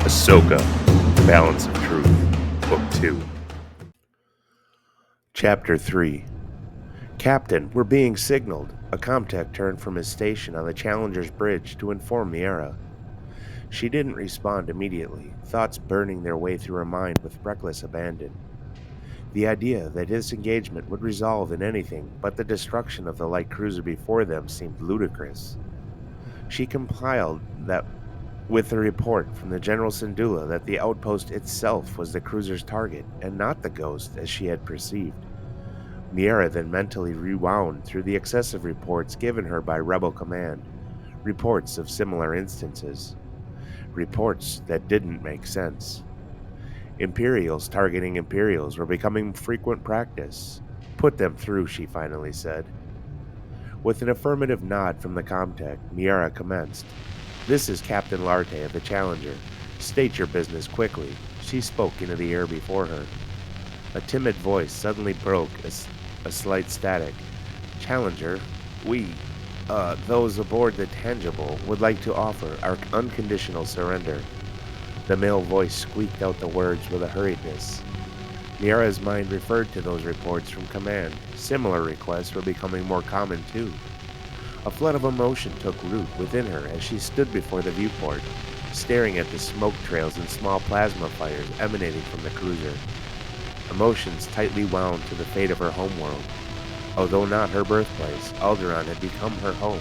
Ahsoka, Balance of Truth, Book 2. Chapter 3. Captain, we're being signaled. A comtech turned from his station on the Challenger's bridge to inform Miera. She didn't respond immediately, thoughts burning their way through her mind with reckless abandon. The idea that this engagement would resolve in anything but the destruction of the light cruiser before them seemed ludicrous. She compiled that with the report from the General Syndulla that the outpost itself was the cruiser's target and not the ghost as she had perceived. Miera then mentally rewound through the excessive reports given her by Rebel Command, reports of similar instances, reports that didn't make sense. Imperials targeting Imperials were becoming frequent practice. Put them through, she finally said. With an affirmative nod from the comtech, Miera commenced. This is Captain Larte of the Challenger. State your business quickly. She spoke into the air before her. A timid voice suddenly broke a slight static. Challenger, those aboard the Tangible, would like to offer our unconditional surrender. The male voice squeaked out the words with a hurriedness. Miera's mind referred to those reports from command. Similar requests were becoming more common too. A flood of emotion took root within her as she stood before the viewport, staring at the smoke trails and small plasma fires emanating from the cruiser. Emotions tightly wound to the fate of her homeworld. Although not her birthplace, Alderaan had become her home,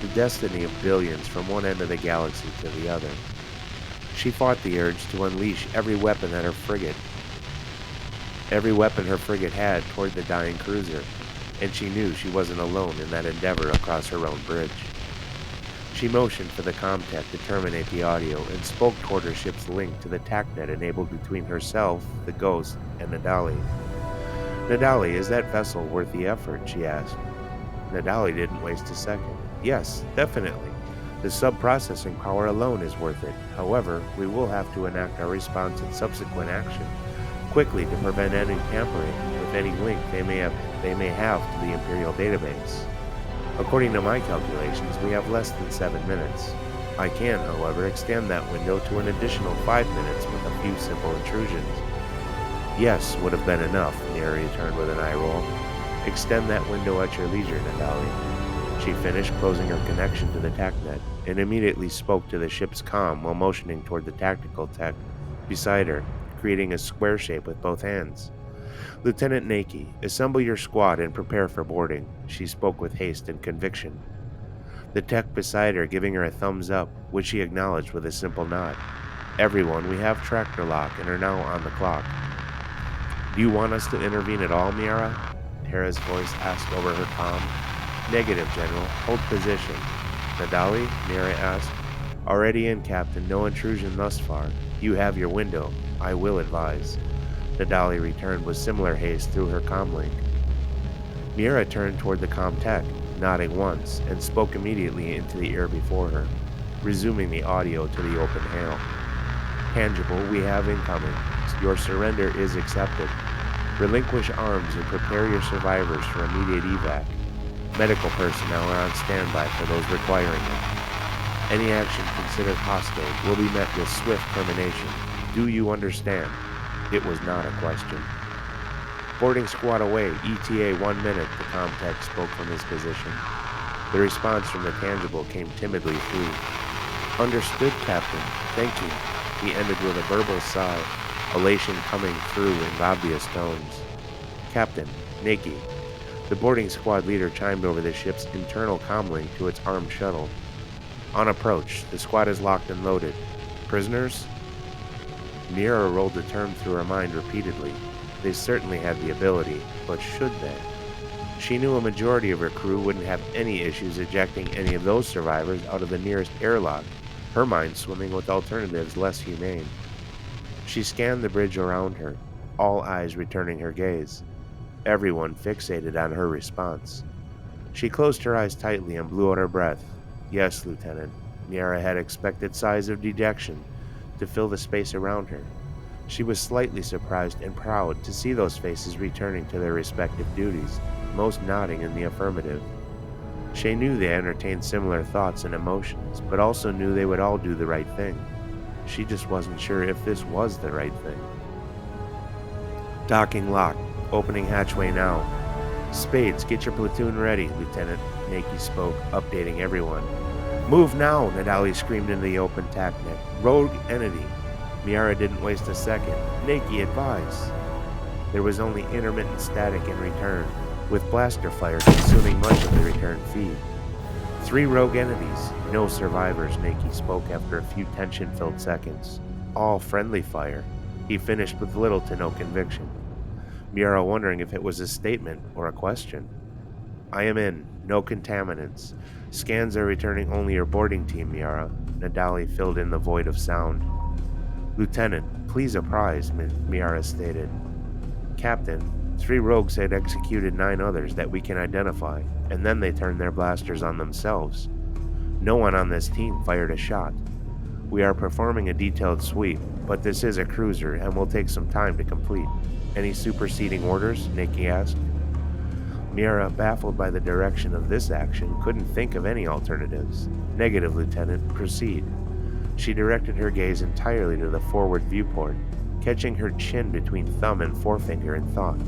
the destiny of billions from one end of the galaxy to the other. She fought the urge to unleash every weapon her frigate had toward the dying cruiser, and she knew she wasn't alone in that endeavor across her own bridge. She motioned for the comtech to terminate the audio and spoke toward her ship's link to the TACnet enabled between herself, the Ghost, and Nadali. Nadali, is that vessel worth the effort? She asked. Nadali didn't waste a second. Yes, definitely. The sub-processing power alone is worth it. However, we will have to enact our response and subsequent action quickly to prevent any tampering with any link they may have to the Imperial database. According to my calculations, we have less than 7 minutes. I can, however, extend that window to an additional 5 minutes with a few simple intrusions. Yes, would have been enough, Miera returned with an eye roll. Extend that window at your leisure, Nadali. She finished closing her connection to the TACnet and immediately spoke to the ship's comm while motioning toward the tactical tech beside her, creating a square shape with both hands. Lieutenant Naki, assemble your squad and prepare for boarding, she spoke with haste and conviction. The tech beside her giving her a thumbs up, which she acknowledged with a simple nod. Everyone, we have tractor lock and are now on the clock. Do you want us to intervene at all, Miera? Tara's voice asked over her comm. Negative, General. Hold position. Nadali? Miera asked. Already in, Captain. No intrusion thus far. You have your window. I will advise. Nadali returned with similar haste through her comlink. Miera turned toward the comtech, nodding once, and spoke immediately into the air before her, resuming the audio to the open hail. Tangible, we have incoming. Your surrender is accepted. Relinquish arms and prepare your survivors for immediate evac. Medical personnel are on standby for those requiring it. Any action considered hostile will be met with swift termination. Do you understand? It was not a question. Boarding squad away, ETA 1 minute, the comtech spoke from his position. The response from the Tangible came timidly through. Understood, Captain. Thank you. He ended with a verbal sigh, elation coming through in obvious tones. Captain, Naki. The boarding squad leader chimed over the ship's internal comlink to its armed shuttle. On approach, the squad is locked and loaded. Prisoners? Miera rolled the term through her mind repeatedly. They certainly had the ability, but should they? She knew a majority of her crew wouldn't have any issues ejecting any of those survivors out of the nearest airlock, her mind swimming with alternatives less humane. She scanned the bridge around her, all eyes returning her gaze, everyone fixated on her response. She closed her eyes tightly and blew out her breath. Yes, Lieutenant. Miera had expected sighs of dejection to fill the space around her. She was slightly surprised and proud to see those faces returning to their respective duties, most nodding in the affirmative. She knew they entertained similar thoughts and emotions, but also knew they would all do the right thing. She just wasn't sure if this was the right thing. Docking locked. Opening hatchway now. Spades, get your platoon ready, Lieutenant Nakey spoke, updating everyone. Move now, Nadali screamed into the open TACnet. Rogue entity. Miara didn't waste a second. Nakey, advise. There was only intermittent static in return, with blaster fire consuming much of the return feed. 3 rogue entities, no survivors, Nakey spoke after a few tension-filled seconds. All friendly fire. He finished with little to no conviction. Miara wondering if it was a statement or a question. I am in. No contaminants. Scans are returning only your boarding team, Miara. Nadali filled in the void of sound. Lieutenant, please apprise, Miara stated. Captain, 3 rogues had executed 9 others that we can identify, and then they turned their blasters on themselves. No one on this team fired a shot. We are performing a detailed sweep, but this is a cruiser and will take some time to complete. Any superseding orders? Nakey asked. Miara, baffled by the direction of this action, couldn't think of any alternatives. Negative, Lieutenant. Proceed. She directed her gaze entirely to the forward viewport, catching her chin between thumb and forefinger in thought.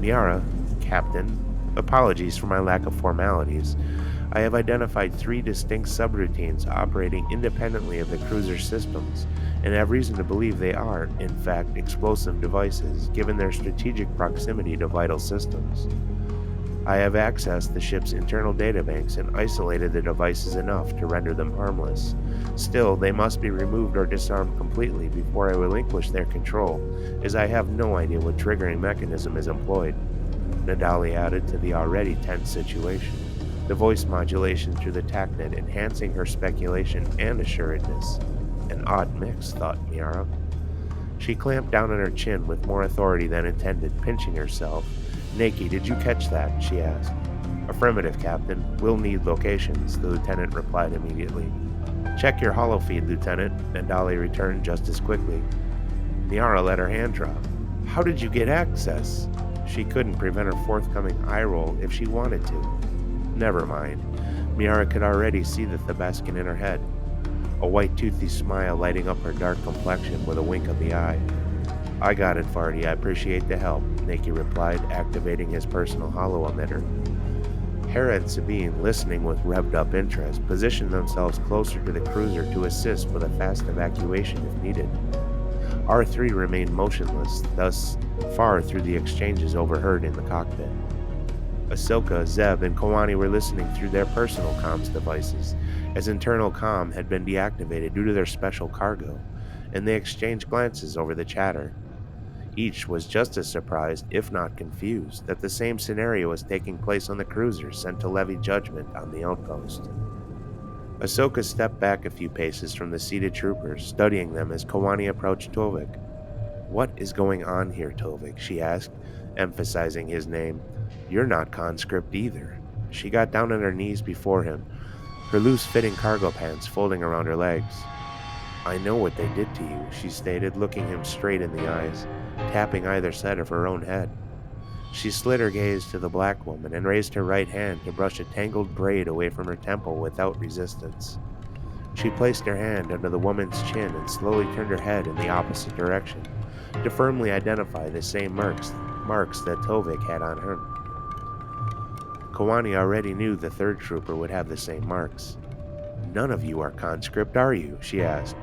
Miara, Captain, apologies for my lack of formalities. I have identified 3 distinct subroutines operating independently of the cruiser systems, and have reason to believe they are, in fact, explosive devices, given their strategic proximity to vital systems. I have accessed the ship's internal databanks and isolated the devices enough to render them harmless. Still, they must be removed or disarmed completely before I relinquish their control, as I have no idea what triggering mechanism is employed. Nadali added to the already tense situation, the voice modulation through the TACnet enhancing her speculation and assuredness. An odd mix, thought Miara. She clamped down on her chin with more authority than intended, pinching herself. Nakey, did you catch that? She asked. Affirmative, Captain. We'll need locations, the lieutenant replied immediately. Check your holofeed, Lieutenant, Nadali returned just as quickly. Miara let her hand drop. How did you get access? She couldn't prevent her forthcoming eye roll if she wanted to. Never mind. Miara could already see the Thebescan in her head, a white toothy smile lighting up her dark complexion with a wink of the eye. I got it, Farty. I appreciate the help, Nakey replied, activating his personal holo emitter. Hera and Sabine, listening with revved-up interest, positioned themselves closer to the cruiser to assist with a fast evacuation if needed. R3 remained motionless, thus far through the exchanges overheard in the cockpit. Ahsoka, Zeb, and Kawani were listening through their personal comms devices, as internal comm had been deactivated due to their special cargo, and they exchanged glances over the chatter. Each was just as surprised, if not confused, that the same scenario was taking place on the cruiser sent to levy judgment on the outpost. Ahsoka stepped back a few paces from the seated troopers, studying them as Kawani approached Tovik. What is going on here, Tovik? She asked, emphasizing his name. You're not conscript either. She got down on her knees before him, her loose-fitting cargo pants folding around her legs. I know what they did to you, she stated, looking him straight in the eyes, tapping either side of her own head. She slid her gaze to the black woman and raised her right hand to brush a tangled braid away from her temple without resistance. She placed her hand under the woman's chin and slowly turned her head in the opposite direction, to firmly identify the same marks that Tovik had on him. Kawani already knew the third trooper would have the same marks. None of you are conscript, are you? She asked.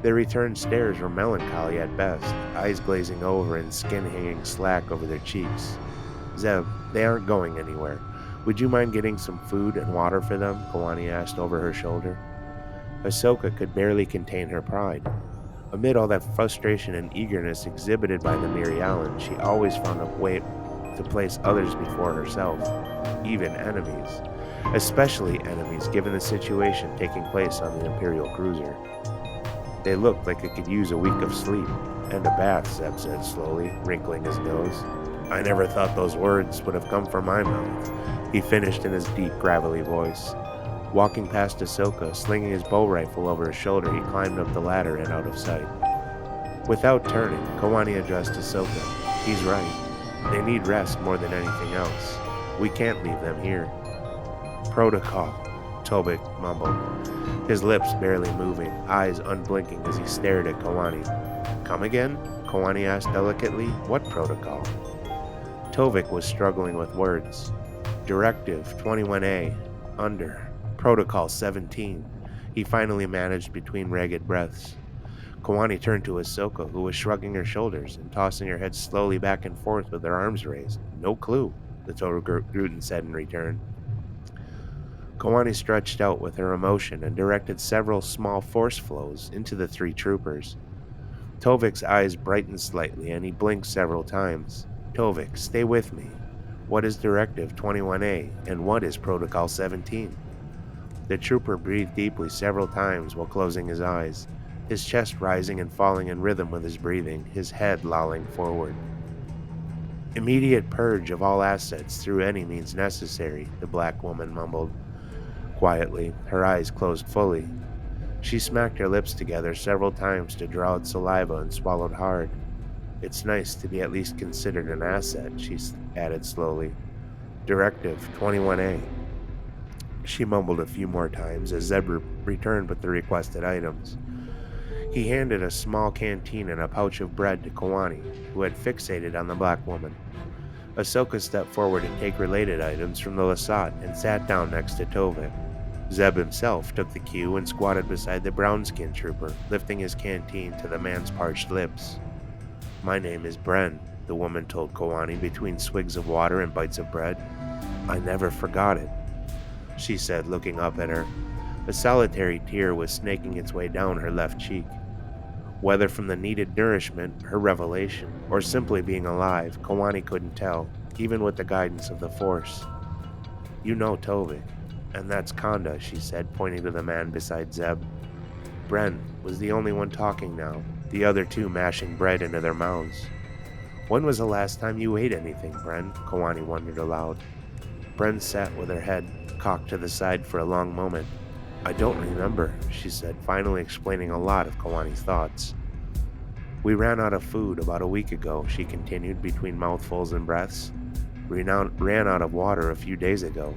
Their returned stares were melancholy at best, eyes glazing over and skin hanging slack over their cheeks. Zeb, they aren't going anywhere. Would you mind getting some food and water for them? Kawani asked over her shoulder. Ahsoka could barely contain her pride. Amid all that frustration and eagerness exhibited by the Mirialan, she always found a way to place others before herself, even enemies. Especially enemies given the situation taking place on the Imperial cruiser. They looked like they could use a week of sleep, and a bath, Zeb said slowly, wrinkling his nose. I never thought those words would have come from my mouth, he finished in his deep, gravelly voice. Walking past Ahsoka, slinging his bow rifle over his shoulder, he climbed up the ladder and out of sight. Without turning, Kawani addressed Ahsoka. He's right. They need rest more than anything else. We can't leave them here. Protocol. Tobik mumbled, his lips barely moving, eyes unblinking as he stared at Kawani. Come again? Kawani asked delicately. What protocol? Tovik was struggling with words. Directive 21A. Under. Protocol 17. He finally managed between ragged breaths. Kawani turned to Ahsoka, who was shrugging her shoulders and tossing her head slowly back and forth with her arms raised. No clue, the Total Gruden said in return. Kawani stretched out with her emotion and directed several small force flows into the three troopers. Tovik's eyes brightened slightly and he blinked several times. Tovik, stay with me. What is Directive 21A and what is Protocol 17? The trooper breathed deeply several times while closing his eyes, his chest rising and falling in rhythm with his breathing, his head lolling forward. Immediate purge of all assets through any means necessary, the black woman mumbled. Quietly, her eyes closed fully. She smacked her lips together several times to draw out saliva and swallowed hard. It's nice to be at least considered an asset, she added slowly. Directive 21A. She mumbled a few more times as Zeb returned with the requested items. He handed a small canteen and a pouch of bread to Kawani, who had fixated on the black woman. Ahsoka stepped forward to take related items from the Lasat and sat down next to Tovik. Zeb himself took the cue and squatted beside the brown-skinned trooper, lifting his canteen to the man's parched lips. My name is Bren, the woman told Kawani between swigs of water and bites of bread. I never forgot it, she said, looking up at her. A solitary tear was snaking its way down her left cheek. Whether from the needed nourishment, her revelation, or simply being alive, Kawani couldn't tell, even with the guidance of the Force. You know Tovik, and that's Konda, she said, pointing to the man beside Zeb. Bren was the only one talking now, the other two mashing bread into their mouths. When was the last time you ate anything, Bren? Kawani wondered aloud. Bren sat with her head cocked to the side for a long moment. I don't remember, she said, finally explaining a lot of Kawani's thoughts. We ran out of food about a week ago, she continued between mouthfuls and breaths. We ran out of water a few days ago.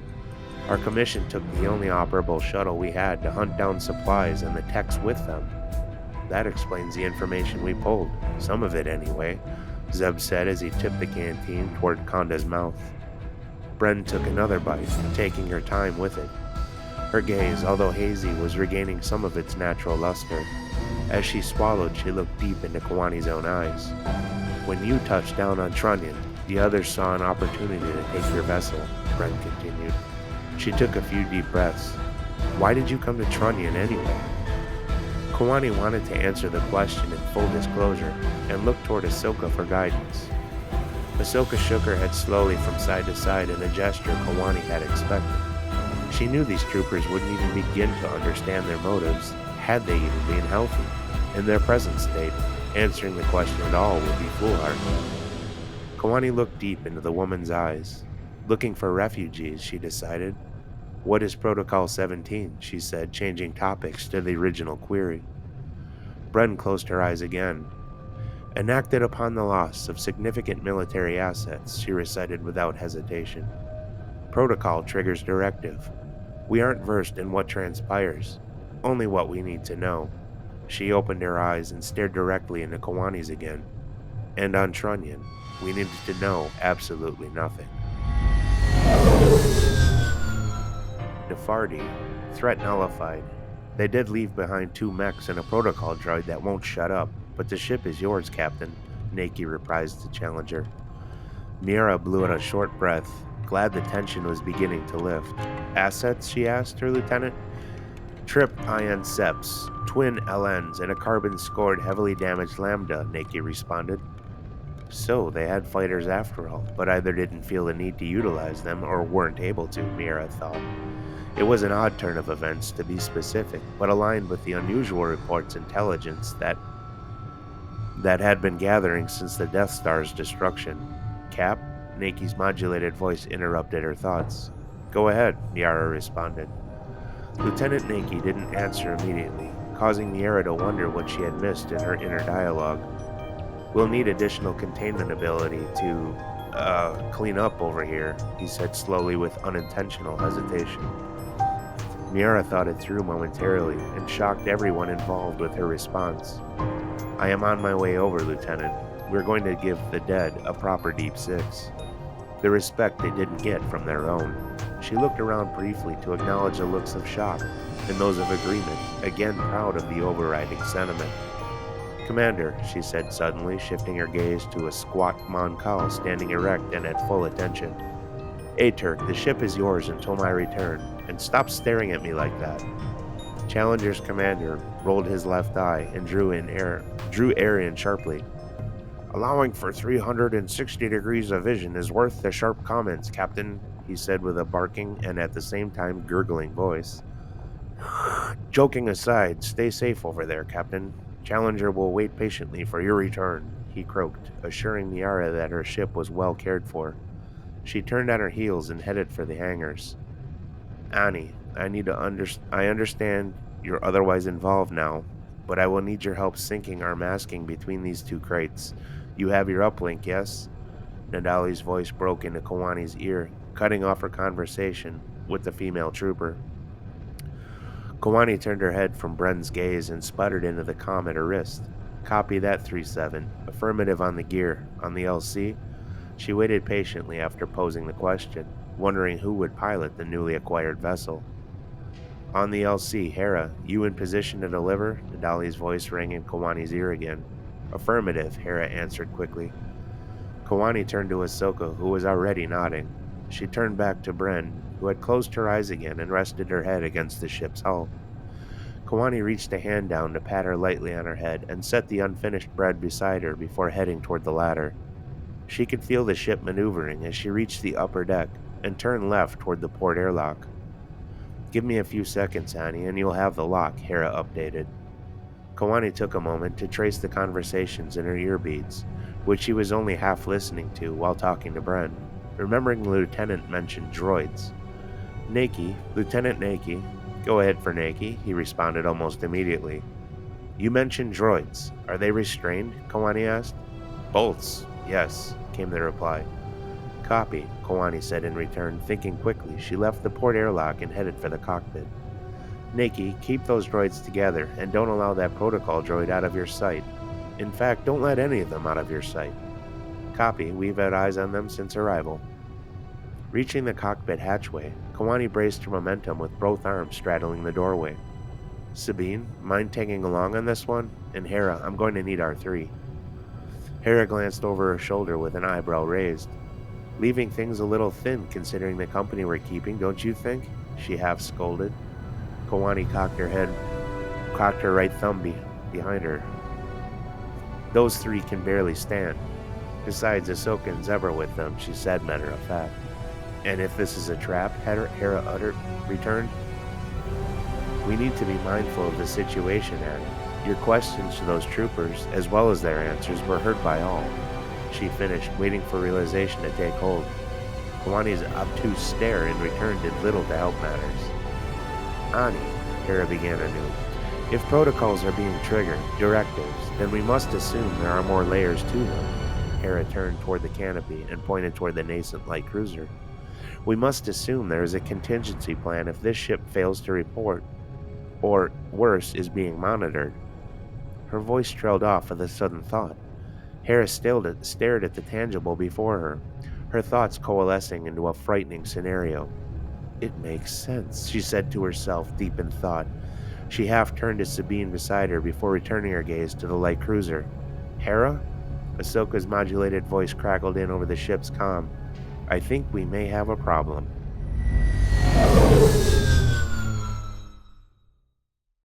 Our commission took the only operable shuttle we had to hunt down supplies and the techs with them. That explains the information we pulled, some of it anyway, Zeb said as he tipped the canteen toward Konda's mouth. Bren took another bite, taking her time with it. Her gaze, although hazy, was regaining some of its natural luster. As she swallowed, she looked deep into Kawani's own eyes. When you touched down on Trunnion, the others saw an opportunity to take your vessel, Bren continued. She took a few deep breaths. Why did you come to Trunnion anyway? Kawani wanted to answer the question in full disclosure and looked toward Ahsoka for guidance. Ahsoka shook her head slowly from side to side in a gesture Kawani had expected. She knew these troopers wouldn't even begin to understand their motives, had they even been healthy. In their present state, answering the question at all would be foolhardy. Kawani looked deep into the woman's eyes. Looking for refugees, she decided. What is Protocol 17? She said, changing topics to the original query. Bren closed her eyes again. Enacted upon the loss of significant military assets, she recited without hesitation. Protocol triggers directive. We aren't versed in what transpires, only what we need to know. She opened her eyes and stared directly into Kawani's again. And on Trunnion, we needed to know absolutely nothing. Nefardi, threat nullified. They did leave behind 2 mechs and a protocol droid that won't shut up, but the ship is yours, Captain, Naki reprised the challenger. Mira blew out a short breath, glad the tension was beginning to lift. Assets, she asked her lieutenant. Trip ion seps, twin LNs, and a carbon-scored heavily damaged Lambda, Naki responded. So they had fighters after all, but either didn't feel the need to utilize them or weren't able to, Mira thought. It was an odd turn of events, to be specific, but aligned with the unusual reports intelligence that had been gathering since the Death Star's destruction. Cap? Naki's modulated voice interrupted her thoughts. Go ahead, Miara responded. Lieutenant Naki didn't answer immediately, causing Miara to wonder what she had missed in her inner dialogue. We'll need additional containment ability to, clean up over here, he said slowly with unintentional hesitation. Miara thought it through momentarily and shocked everyone involved with her response. I am on my way over, Lieutenant. We're going to give the dead a proper deep six. The respect they didn't get from their own. She looked around briefly to acknowledge the looks of shock and those of agreement, again proud of the overriding sentiment. Commander, she said suddenly, shifting her gaze to a squat Mon Cal standing erect and at full attention. Turk, the ship is yours until my return, and stop staring at me like that. Challenger's commander rolled his left eye and drew air in sharply. Allowing for 360 degrees of vision is worth the sharp comments, Captain, he said with a barking and at the same time gurgling voice. Joking aside, stay safe over there, Captain. Challenger will wait patiently for your return, he croaked, assuring Miara that her ship was well cared for. She turned on her heels and headed for the hangars. Annie, I understand you're otherwise involved now, but I will need your help sinking our masking between these two crates. You have your uplink, yes? Nadali's voice broke into Kawani's ear, cutting off her conversation with the female trooper. Kawani turned her head from Bren's gaze and sputtered into the comm at her wrist. Copy that, 3-7. Affirmative on the gear. On the LC? She waited patiently after posing the question, wondering who would pilot the newly acquired vessel. On the LC, Hera, you in position to deliver? Nadali's voice rang in Kawani's ear again. Affirmative, Hera answered quickly. Kawani turned to Ahsoka, who was already nodding. She turned back to Bren, who had closed her eyes again and rested her head against the ship's hull. Kawani reached a hand down to pat her lightly on her head and set the unfinished bread beside her before heading toward the ladder. She could feel the ship maneuvering as she reached the upper deck and turned left toward the port airlock. Give me a few seconds, Annie, and you'll have the lock, Hera updated. Kawani took a moment to trace the conversations in her earbeads, which she was only half listening to while talking to Bren, remembering the lieutenant mentioned droids. Naki, Lieutenant Naki. Go ahead for Naki, he responded almost immediately. You mentioned droids. Are they restrained? Kawani asked. Bolts, yes, came the reply. Copy, Kawani said in return, thinking quickly. She left the port airlock and headed for the cockpit. Naki, keep those droids together and don't allow that protocol droid out of your sight. In fact, don't let any of them out of your sight. Copy, we've had eyes on them since arrival. Reaching the cockpit hatchway, Kawani braced her momentum with both arms straddling the doorway. Sabine, mind tagging along on this one? And Hera, I'm going to need R3. Hera glanced over her shoulder with an eyebrow raised. Leaving things a little thin considering the company we're keeping, don't you think? She half scolded. Kawani cocked her right thumb behind her. Those three can barely stand. Besides, Ahsoka and Zeb are with them, she said matter of fact. And if this is a trap, Hera returned. We need to be mindful of the situation, Annie. Your questions to those troopers, as well as their answers, were heard by all. She finished, waiting for realization to take hold. Kawani's obtuse stare in return did little to help matters. Annie, Hera began anew. If protocols are being triggered, directives, then we must assume there are more layers to them. Hera turned toward the canopy and pointed toward the nascent light cruiser. We must assume there is a contingency plan if this ship fails to report, or, worse, is being monitored. Her voice trailed off with a sudden thought. Hera stared at the tangible before her thoughts coalescing into a frightening scenario. It makes sense, she said to herself, deep in thought. She half turned to Sabine beside her before returning her gaze to the light cruiser. Hera? Ahsoka's modulated voice crackled in over the ship's comm. I think we may have a problem.